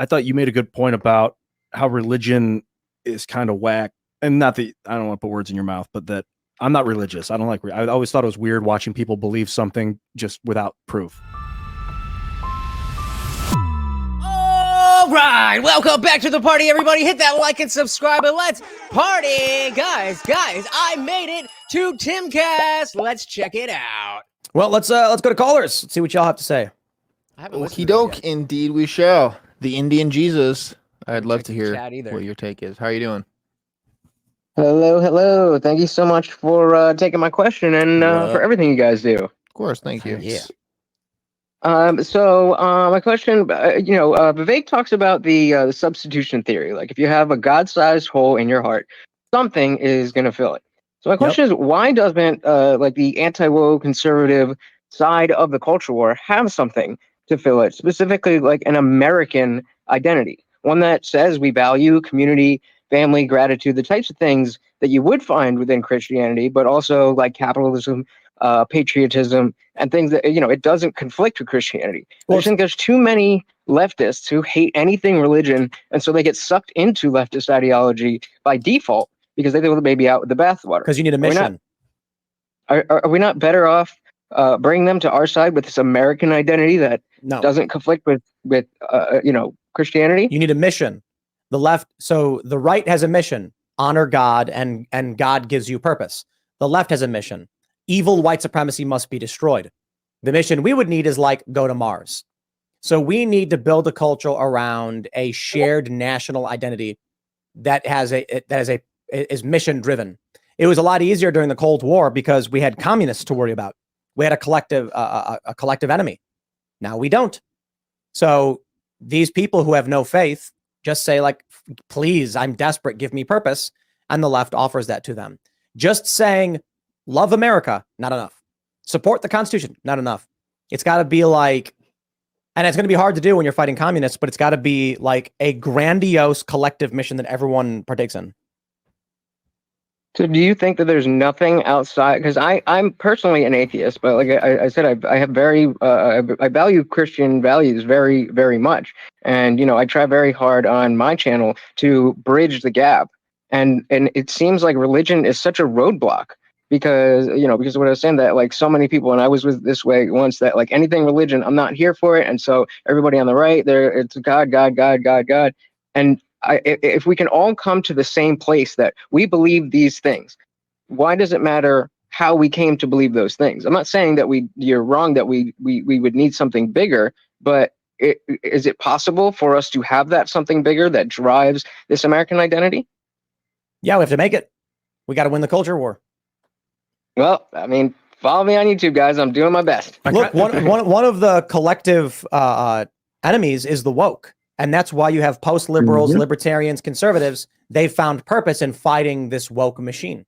I thought you made a good point about how religion is kind of whack. And not that I don't want to put words in your mouth, but that I'm not religious. I don't like, I always thought it was weird watching people believe something just without proof. All right, welcome back to the party, everybody. Hit that like and subscribe, and let's party, guys. I made it to TIMCAST. Let's check it out. Well, let's go to callers. Let's see what y'all have to say. Okie doke, indeed we shall. The Indian Jesus. I'd love to hear what your take is. How are you doing? Hello. Thank you so much for taking my question and for everything you guys do. Of course, thank you. Yeah. So my question, Vivek talks about the substitution theory. Like if you have a God-sized hole in your heart, something is going to fill it. So my question is, why doesn't like the anti-woke conservative side of the culture war have something to fill it, specifically like an American identity, one that says we value community, family, gratitude, the types of things that you would find within Christianity, but also like capitalism, patriotism, and things that, it doesn't conflict with Christianity. I think there's too many leftists who hate anything religion, and so they get sucked into leftist ideology by default because they throw the baby out with the bathwater. Because you need a mission. Are we not better off bringing them to our side with this American identity that doesn't conflict with Christianity? You need a mission. The left, so the right has a mission, honor God, and God gives you purpose. The left has a mission. Evil white supremacy must be destroyed. The mission we would need is like go to Mars. So we need to build a culture around a shared national identity that is mission driven. It was a lot easier during the Cold War because we had communists to worry about. We had a collective enemy. Now we don't. So these people who have no faith just say like, please, I'm desperate, give me purpose. And the left offers that to them. Just saying, love America, not enough. Support the Constitution, not enough. It's got to be like, and it's going to be hard to do when you're fighting communists, but it's got to be like a grandiose collective mission that everyone partakes in. So do you think that there's nothing outside? Because I'm personally an atheist, but like I said, I have I value Christian values very, very much. And, I try very hard on my channel to bridge the gap. And it seems like religion is such a roadblock because what I was saying, that like so many people, and I was with this way once, that like anything religion, I'm not here for it. And so everybody on the right there, it's God. And if we can all come to the same place that we believe these things, why does it matter how we came to believe those things? I'm not saying that you're wrong, that we would need something bigger, but is it possible for us to have that something bigger that drives this American identity? Yeah, we have to make it. We got to win the culture war. Well, I mean, follow me on YouTube, guys. I'm doing my best. Look, one of the collective enemies is the woke. And that's why you have post-liberals, libertarians, conservatives. They've found purpose in fighting this woke machine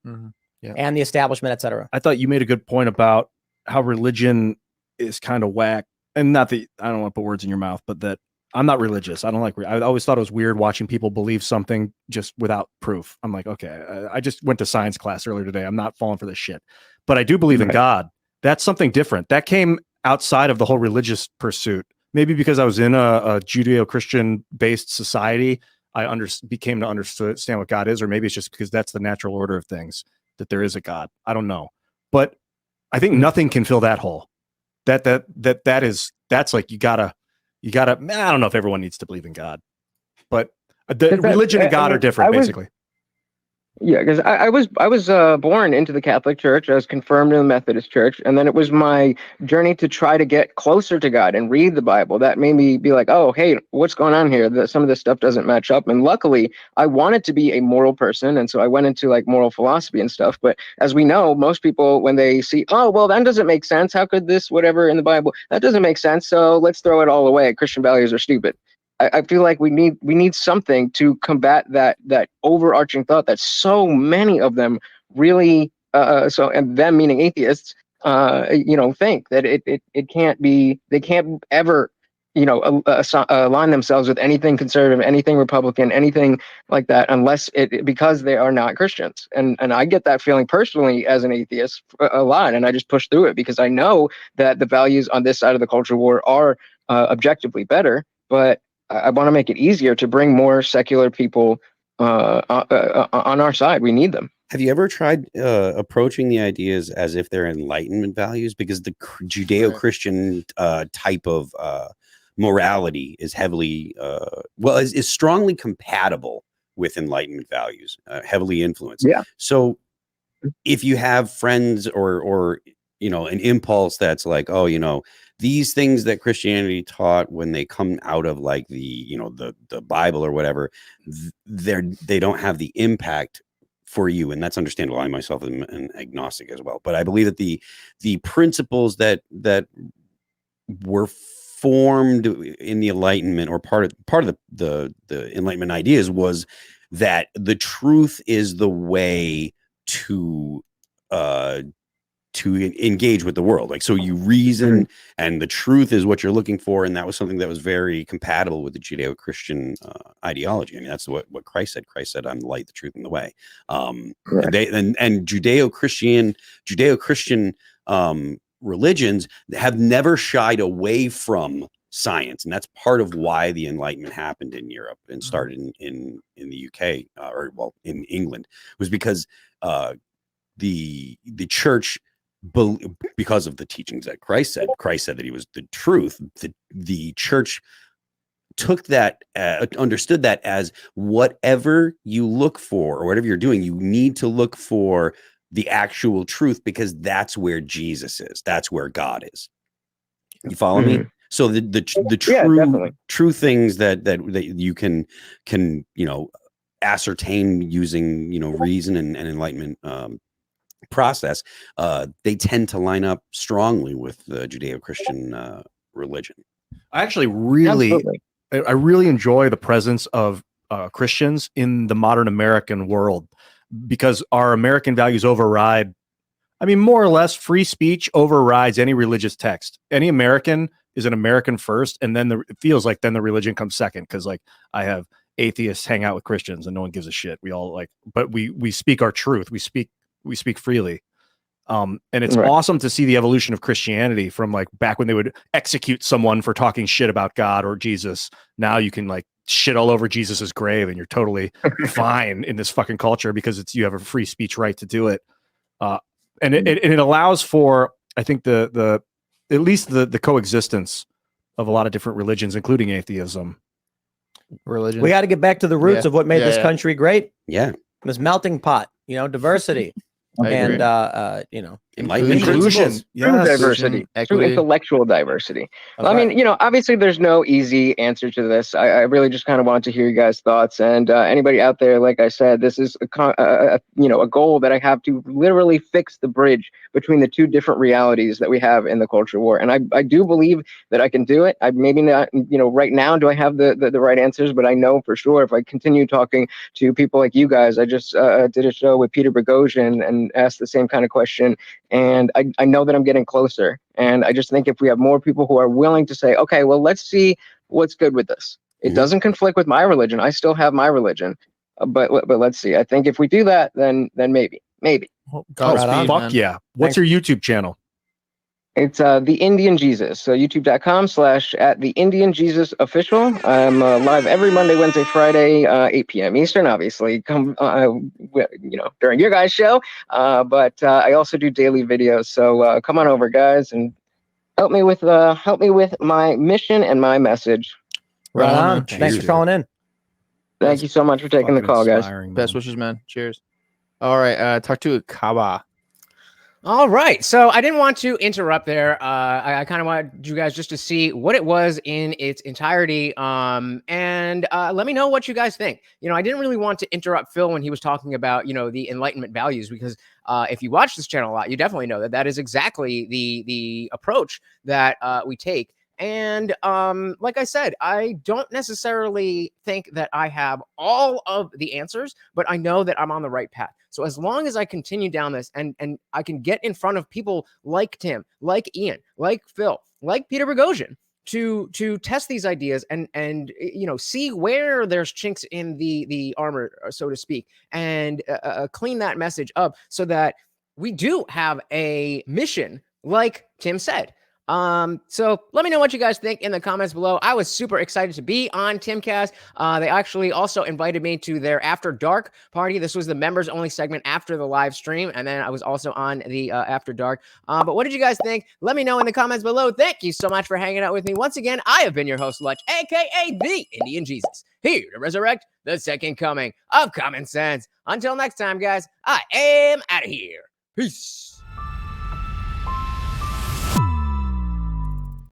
and the establishment, et cetera. I thought you made a good point about how religion is kind of whack. And not that I don't want to put words in your mouth, but that I'm not religious. I don't like, I always thought it was weird watching people believe something just without proof. I'm like, okay, I just went to science class earlier today. I'm not falling for this shit, but I do believe in God. That's something different. That came outside of the whole religious pursuit. Maybe because I was in a Judeo-Christian based society, I became to understand what God is, or maybe it's just because that's the natural order of things, that there is a God. I don't know. But I think nothing can fill that hole. That's like, you gotta, I don't know if everyone needs to believe in God, but religion and God are different, basically. Yeah, because I was born into the Catholic Church. I was confirmed in the Methodist Church, and then it was my journey to try to get closer to God and read the Bible that made me be like, oh, hey, what's going on here? Some of this stuff doesn't match up. And luckily, I wanted to be a moral person, and so I went into like moral philosophy and stuff. But as we know, most people, when they see, oh, well, that doesn't make sense. How could this whatever in the Bible? That doesn't make sense. So let's throw it all away. Christian values are stupid. I feel like we need something to combat that overarching thought that so many of them really and them meaning atheists think that it can't be, they can't ever align themselves with anything conservative, anything Republican, anything like that, unless because they are not Christians. And I get that feeling personally as an atheist a lot, and I just push through it because I know that the values on this side of the culture war are objectively better, but I want to make it easier to bring more secular people on our side. We need them. Have you ever tried approaching the ideas as if they're Enlightenment values? Because the Judeo-Christian type of morality is heavily, is strongly compatible with Enlightenment values, heavily influenced. Yeah. So if you have friends or an impulse that's like, oh, these things that Christianity taught when they come out of like the Bible or whatever, they don't have the impact for you, and that's understandable. I myself am an agnostic as well, but I believe that the principles that were formed in the Enlightenment, or part of the Enlightenment ideas, was that the truth is the way to engage with the world. Like, so you reason, and the truth is what you're looking for. And that was something that was very compatible with the Judeo-Christian ideology. I mean, that's what Christ said. Christ said, "I'm the light, the truth, and the way." And Judeo-Christian religions have never shied away from science, and that's part of why the Enlightenment happened in Europe and started in the UK, in England, was because the church, because of the teachings that Christ said that he was the truth. The church took that, understood that as whatever you look for or whatever you're doing, you need to look for the actual truth, because that's where Jesus is. That's where God is. You follow me? So the true things that you can ascertain using reason and enlightenment process, they tend to line up strongly with the Judeo-Christian religion. I actually really enjoy the presence of Christians in the modern American world, because our American values override, more or less, free speech overrides any religious text. Any American is an American first, and then it feels like then the religion comes second, because like I have atheists hang out with Christians and no one gives a shit. We all but we speak our truth. We speak freely. And it's awesome to see the evolution of Christianity from like back when they would execute someone for talking shit about God or Jesus. Now you can like shit all over Jesus's grave and you're totally fine in this fucking culture, because you have a free speech right to do it. And it allows for, I think, at least the coexistence of a lot of different religions, including atheism. We got to get back to the roots of what made this country great. Yeah. This melting pot, diversity. And enlightenment, inclusion, diversity, true intellectual diversity. Okay. Obviously there's no easy answer to this. I really just kind of want to hear you guys' thoughts, and anybody out there, like I said, this is a goal that I have to literally fix the bridge between the two different realities that we have in the culture war, and I do believe that I can do it. I maybe not, right now do I have the right answers, but I know for sure if I continue talking to people like you guys. I just did a show with Peter Boghossian and asked the same kind of question, and I know that I'm getting closer. And I just think if we have more people who are willing to say, okay, well, let's see what's good with this. It doesn't conflict with my religion. I still have my religion, but let's see. I think if we do that, then maybe. Oh, fuck yeah! What's your YouTube channel? It's The Indian Jesus. So youtube.com/@TheIndianJesusOfficial. I'm live every Monday, Wednesday, Friday, 8 p.m. Eastern. Obviously, come during your guys' show. But I also do daily videos. So come on over, guys, and help me with my mission and my message. Right on. Thanks for calling in. Thank you so much for taking the call, guys. Best wishes, man. Cheers. All right, talk to Kaba. All right. So I didn't want to interrupt there. I kind of wanted you guys just to see what it was in its entirety. And let me know what you guys think. I didn't really want to interrupt Phil when he was talking about, the Enlightenment values, because if you watch this channel a lot, you definitely know that is exactly the approach that we take. And like I said, I don't necessarily think that I have all of the answers, but I know that I'm on the right path. So as long as I continue down this and I can get in front of people like Tim, like Ian, like Phil, like Peter Boghossian to test these ideas and see where there's chinks in the armor, so to speak, and clean that message up so that we do have a mission, like Tim said. So let me know what you guys think in the comments below. I was super excited to be on Timcast. They actually also invited me to their After Dark party. This was the members only segment after the live stream. And then I was also on the After Dark. But what did you guys think? Let me know in the comments below. Thank you so much for hanging out with me. Once again, I have been your host, Lutch, aka the Indian Jesus, here to resurrect the second coming of common sense. Until next time, guys, I am out of here. Peace.